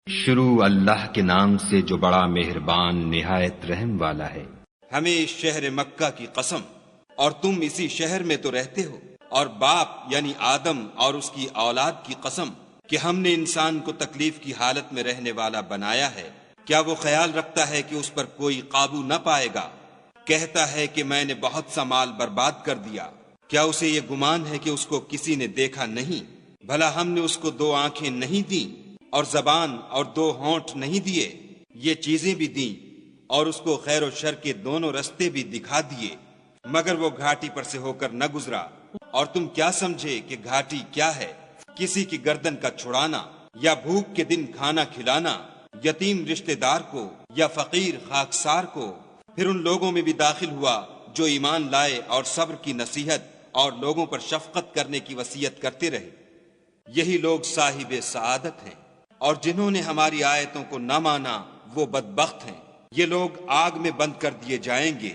شروع اللہ کے نام سے جو بڑا مہربان نہایت رحم والا ہے۔ ہمیں اس شہر مکہ کی قسم، اور تم اسی شہر میں تو رہتے ہو، اور باپ یعنی آدم اور اس کی اولاد کی قسم کہ ہم نے انسان کو تکلیف کی حالت میں رہنے والا بنایا ہے۔ کیا وہ خیال رکھتا ہے کہ اس پر کوئی قابو نہ پائے گا؟ کہتا ہے کہ میں نے بہت سا مال برباد کر دیا۔ کیا اسے یہ گمان ہے کہ اس کو کسی نے دیکھا نہیں؟ بھلا ہم نے اس کو 2 آنکھیں نہیں دیں، اور زبان اور 2 ہونٹ نہیں دیے؟ یہ چیزیں بھی دیں، اور اس کو خیر و شر کے دونوں رستے بھی دکھا دیے، مگر وہ گھاٹی پر سے ہو کر نہ گزرا۔ اور تم کیا سمجھے کہ گھاٹی کیا ہے؟ کسی کی گردن کا چھڑانا، یا بھوک کے دن کھانا کھلانا، یتیم رشتہ دار کو یا فقیر خاکسار کو۔ پھر ان لوگوں میں بھی داخل ہوا جو ایمان لائے اور صبر کی نصیحت اور لوگوں پر شفقت کرنے کی وصیت کرتے رہے۔ یہی لوگ صاحب سعادت ہیں، اور جنہوں نے ہماری آیتوں کو نہ مانا وہ بدبخت ہیں۔ یہ لوگ آگ میں بند کر دیے جائیں گے،